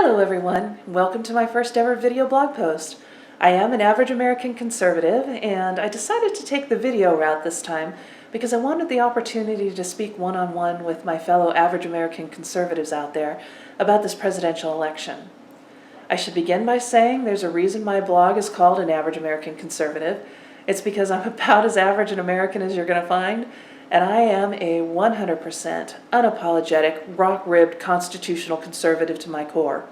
Hello everyone, welcome to my first ever video blog post. I am an average American conservative, and I decided to take the video route this time because I wanted the opportunity to speak one-on-one with my fellow average American conservatives out there about this presidential election. I should begin by saying there's a reason my blog is called An Average American Conservative. It's because I'm about as average an American as you're going to find, and I am a 100% unapologetic, rock-ribbed constitutional conservative to my core.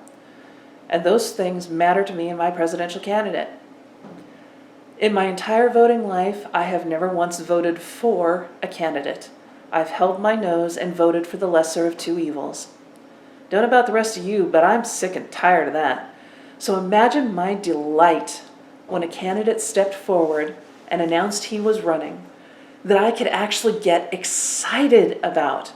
And those things matter to me and my presidential candidate. In my entire voting life, I have never once voted for a candidate. I've held my nose and voted for the lesser of two evils. Don't know about the rest of you, but I'm sick and tired of that. So imagine my delight when a candidate stepped forward and announced he was running, that I could actually get excited about,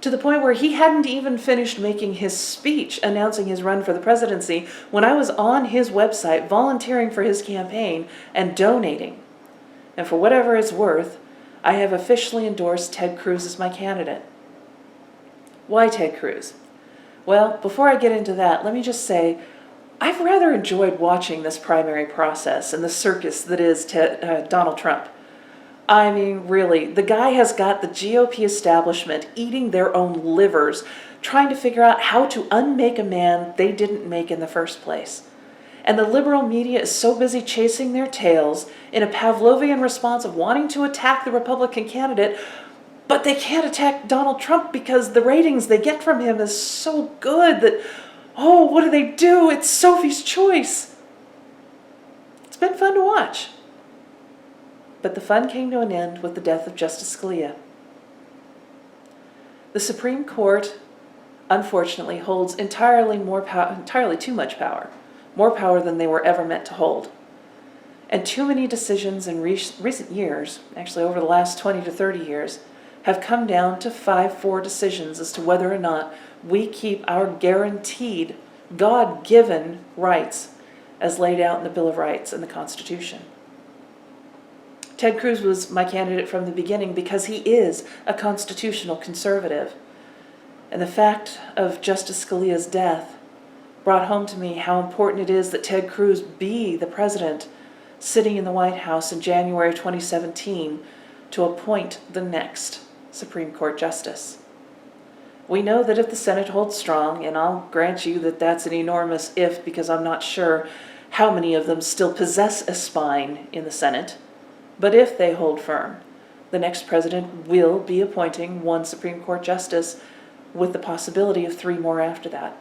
to the point where he hadn't even finished making his speech announcing his run for the presidency when I was on his website volunteering for his campaign and donating. And for whatever it's worth, I have officially endorsed Ted Cruz as my candidate. Why Ted Cruz? Well, before I get into that, let me just say I've rather enjoyed watching this primary process and the circus that is Donald Trump. I mean, really, the guy has got the GOP establishment eating their own livers, trying to figure out how to unmake a man they didn't make in the first place. And the liberal media is so busy chasing their tails in a Pavlovian response of wanting to attack the Republican candidate, but they can't attack Donald Trump because the ratings they get from him is so good that, oh, what do they do? It's Sophie's choice. It's been fun to watch. But the fun came to an end with the death of Justice Scalia. The Supreme Court, unfortunately, holds entirely too much power, more power than they were ever meant to hold. And too many decisions in recent years, actually over the last 20 to 30 years, have come down to 5-4 decisions as to whether or not we keep our guaranteed, God-given rights as laid out in the Bill of Rights and the Constitution. Ted Cruz was my candidate from the beginning because he is a constitutional conservative. And the fact of Justice Scalia's death brought home to me how important it is that Ted Cruz be the president sitting in the White House in January 2017 to appoint the next Supreme Court justice. We know that if the Senate holds strong, and I'll grant you that that's an enormous if because I'm not sure how many of them still possess a spine in the Senate, but if they hold firm, the next president will be appointing one Supreme Court justice with the possibility of 3 more after that.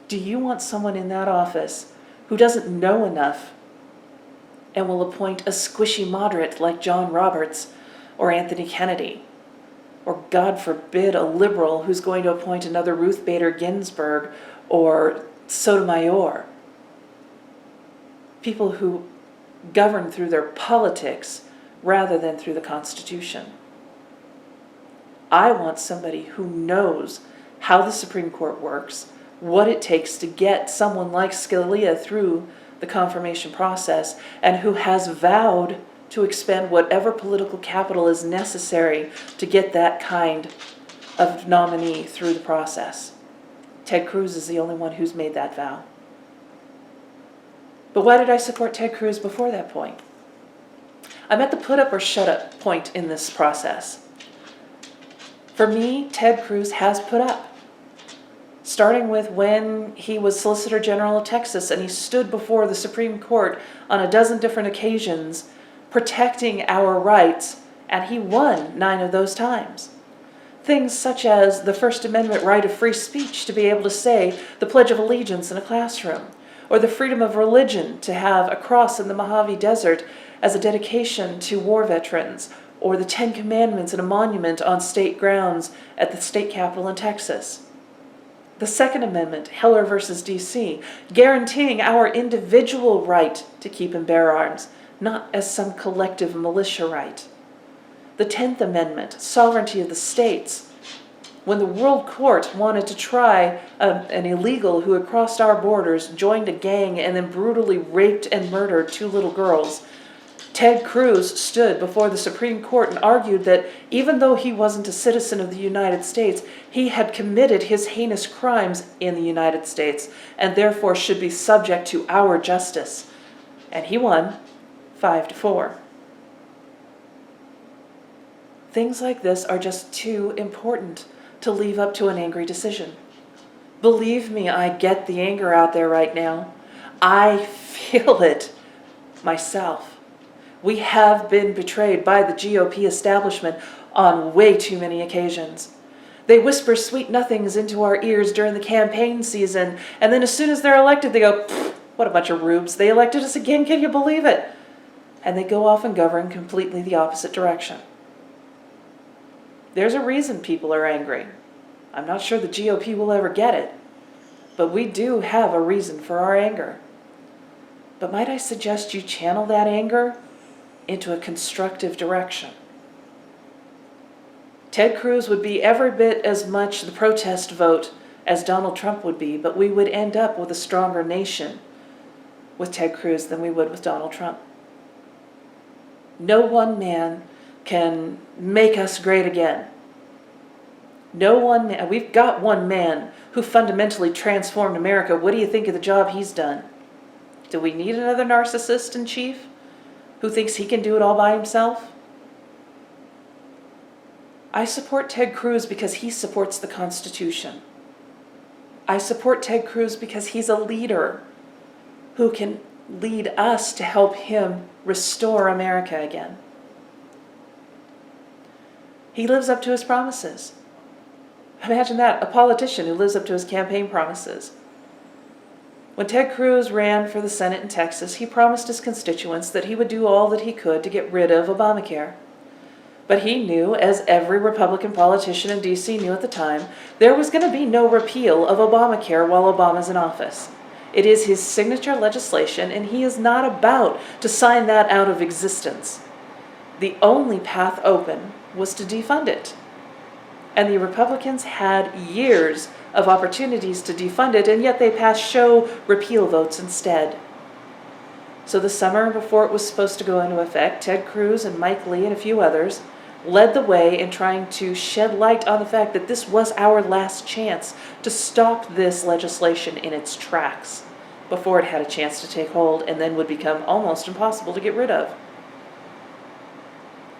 Do you want someone in that office who doesn't know enough and will appoint a squishy moderate like John Roberts or Anthony Kennedy? Or, God forbid, a liberal who's going to appoint another Ruth Bader Ginsburg or Sotomayor? People who govern through their politics rather than through the Constitution. I want somebody who knows how the Supreme Court works, what it takes to get someone like Scalia through the confirmation process, and who has vowed to expend whatever political capital is necessary to get that kind of nominee through the process. Ted Cruz is the only one who's made that vow. But why did I support Ted Cruz before that point? I'm at the put up or shut up point in this process. For me, Ted Cruz has put up. Starting with when he was Solicitor General of Texas and he stood before the Supreme Court on a dozen different occasions protecting our rights, and he won 9 of those times. Things such as the First Amendment right of free speech to be able to say the Pledge of Allegiance in a classroom, or the freedom of religion to have a cross in the Mojave Desert as a dedication to war veterans, or the 10 Commandments in a monument on state grounds at the state capitol in Texas. The Second Amendment, Heller versus D.C., guaranteeing our individual right to keep and bear arms, not as some collective militia right. The 10th Amendment, sovereignty of the states. When the World Court wanted to try an illegal who had crossed our borders, joined a gang, and then brutally raped and murdered 2 little girls, Ted Cruz stood before the Supreme Court and argued that even though he wasn't a citizen of the United States, he had committed his heinous crimes in the United States and therefore should be subject to our justice. And he won 5-4. Things like this are just too important to leave up to an angry decision. Believe me, I get the anger out there right now. I feel it myself. We have been betrayed by the GOP establishment on way too many occasions. They whisper sweet nothings into our ears during the campaign season, and then as soon as they're elected, they go, what a bunch of rubes. They elected us again, can you believe it? And they go off and govern completely the opposite direction. There's a reason people are angry. I'm not sure the GOP will ever get it, but we do have a reason for our anger. But might I suggest you channel that anger into a constructive direction? Ted Cruz would be every bit as much the protest vote as Donald Trump would be, but we would end up with a stronger nation with Ted Cruz than we would with Donald Trump. No one man can make us great again. No one man. We've got one man who fundamentally transformed America. What do you think of the job he's done? Do we need another narcissist in chief who thinks he can do it all by himself? I support Ted Cruz because he supports the Constitution. I support Ted Cruz because he's a leader who can lead us to help him restore America again. He lives up to his promises. Imagine that, a politician who lives up to his campaign promises. When Ted Cruz ran for the Senate in Texas, he promised his constituents that he would do all that he could to get rid of Obamacare. But he knew, as every Republican politician in D.C. knew at the time, there was going to be no repeal of Obamacare while Obama's in office. It is his signature legislation, and he is not about to sign that out of existence. The only path open was to defund it. And the Republicans had years of opportunities to defund it, and yet they passed show repeal votes instead. So the summer before it was supposed to go into effect, Ted Cruz and Mike Lee and a few others led the way in trying to shed light on the fact that this was our last chance to stop this legislation in its tracks before it had a chance to take hold and then would become almost impossible to get rid of.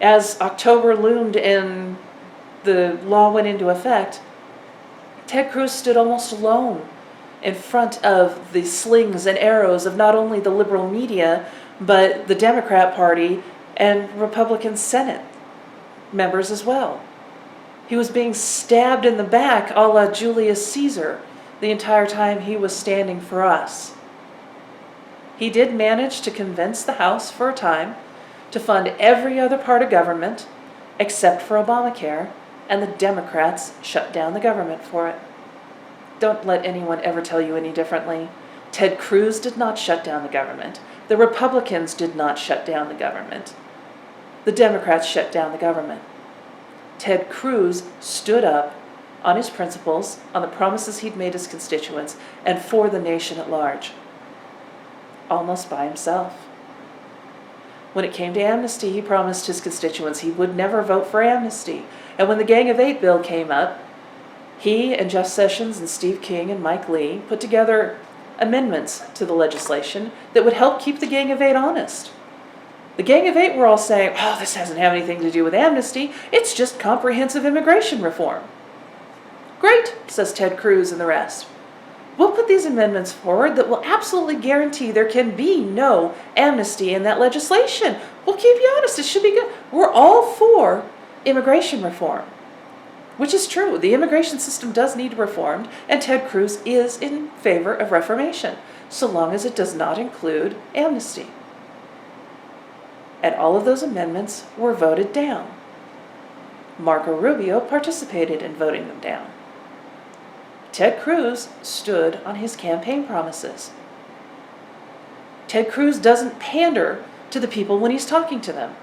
As October loomed and the law went into effect, Ted Cruz stood almost alone in front of the slings and arrows of not only the liberal media, but the Democrat Party and Republican Senate members as well. He was being stabbed in the back a la Julius Caesar the entire time he was standing for us. He did manage to convince the House for a time to fund every other part of government except for Obamacare, and the Democrats shut down the government for it. Don't let anyone ever tell you any differently. Ted Cruz did not shut down the government. The Republicans did not shut down the government. The Democrats shut down the government. Ted Cruz stood up on his principles, on the promises he'd made his constituents, and for the nation at large. Almost by himself. When it came to amnesty, he promised his constituents he would never vote for amnesty. And when the Gang of Eight bill came up, he and Jeff Sessions and Steve King and Mike Lee put together amendments to the legislation that would help keep the Gang of Eight honest. The Gang of Eight were all saying, oh, this doesn't have anything to do with amnesty. It's just comprehensive immigration reform. Great, says Ted Cruz and the rest. We'll put these amendments forward that will absolutely guarantee there can be no amnesty in that legislation. We'll keep you honest. It should be good. We're all for immigration reform, which is true. The immigration system does need reformed, and Ted Cruz is in favor of reformation, so long as it does not include amnesty. And all of those amendments were voted down. Marco Rubio participated in voting them down. Ted Cruz stood on his campaign promises. Ted Cruz doesn't pander to the people when he's talking to them.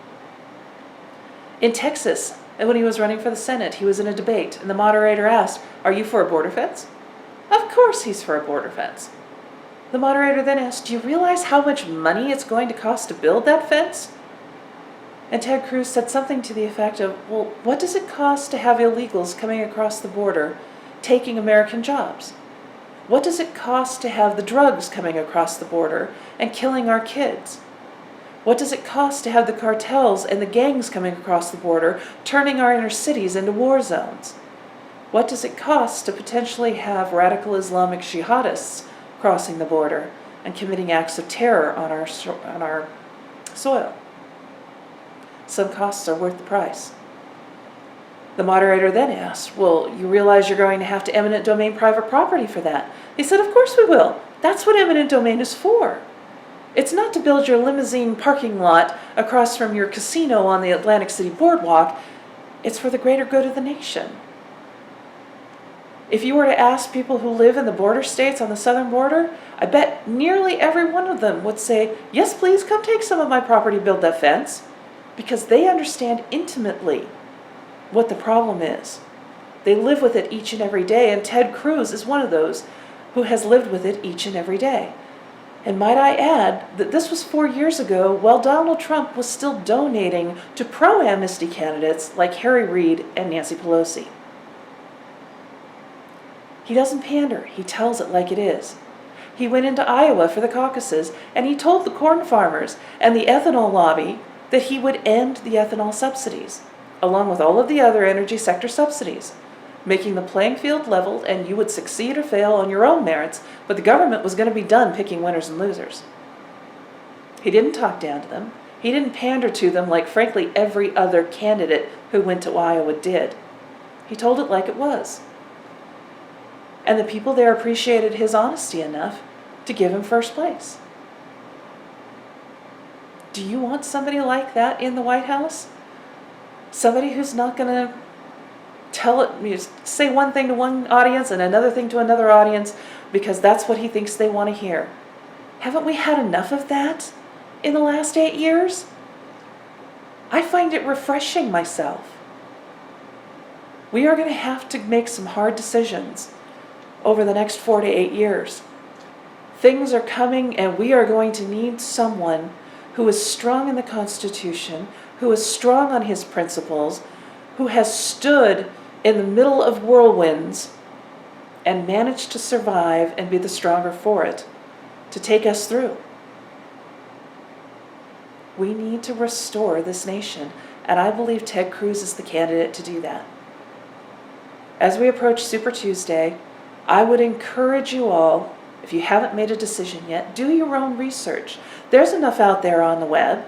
In Texas, when he was running for the Senate, he was in a debate, and the moderator asked, "Are you for a border fence?" Of course he's for a border fence. The moderator then asked, "Do you realize how much money it's going to cost to build that fence?" And Ted Cruz said something to the effect of, well, what does it cost to have illegals coming across the border taking American jobs? What does it cost to have the drugs coming across the border and killing our kids? What does it cost to have the cartels and the gangs coming across the border turning our inner cities into war zones? What does it cost to potentially have radical Islamic jihadists crossing the border and committing acts of terror on our soil? Some costs are worth the price. The moderator then asked, well, you realize you're going to have to eminent domain private property for that? He said, of course we will. That's what eminent domain is for. It's not to build your limousine parking lot across from your casino on the Atlantic City Boardwalk. It's for the greater good of the nation. If you were to ask people who live in the border states on the southern border, I bet nearly every one of them would say, yes, please come take some of my property, build that fence, because they understand intimately what the problem is. They live with it each and every day, and Ted Cruz is one of those who has lived with it each and every day. And might I add that this was 4 years ago while Donald Trump was still donating to pro-amnesty candidates like Harry Reid and Nancy Pelosi. He doesn't pander, he tells it like it is. He went into Iowa for the caucuses, and he told the corn farmers and the ethanol lobby that he would end the ethanol subsidies, along with all of the other energy sector subsidies, making the playing field leveled, and you would succeed or fail on your own merits, but the government was going to be done picking winners and losers. He didn't talk down to them. He didn't pander to them like, frankly, every other candidate who went to Iowa did. He told it like it was. And the people there appreciated his honesty enough to give him first place. Do you want somebody like that in the White House? Somebody who's not going to say one thing to one audience and another thing to another audience because that's what he thinks they want to hear. Haven't we had enough of that in the last 8 years? I find it refreshing myself. We are going to have to make some hard decisions over the next 4 to 8 years. Things are coming, and we are going to need someone who is strong in the Constitution, who is strong on his principles, who has stood in the middle of whirlwinds and managed to survive and be the stronger for it, to take us through. We need to restore this nation, and I believe Ted Cruz is the candidate to do that. As we approach Super Tuesday, I would encourage you all, if you haven't made a decision yet, do your own research. There's enough out there on the web.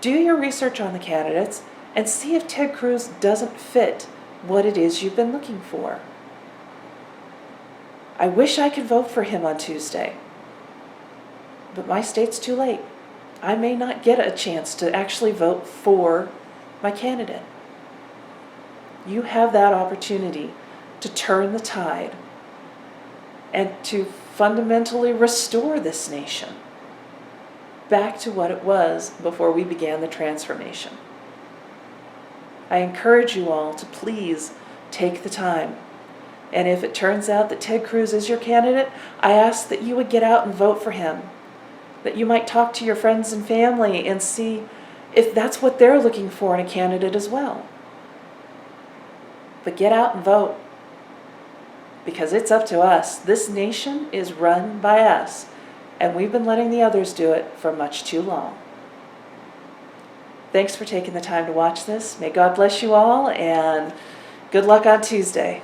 Do your research on the candidates and see if Ted Cruz doesn't fit what it is you've been looking for. I wish I could vote for him on Tuesday, but my state's too late. I may not get a chance to actually vote for my candidate. You have that opportunity to turn the tide and to fundamentally restore this nation back to what it was before we began the transformation. I encourage you all to please take the time. And if it turns out that Ted Cruz is your candidate, I ask that you would get out and vote for him. That you might talk to your friends and family and see if that's what they're looking for in a candidate as well. But get out and vote. Because it's up to us. This nation is run by us. And we've been letting the others do it for much too long. Thanks for taking the time to watch this. May God bless you all, and good luck on Tuesday.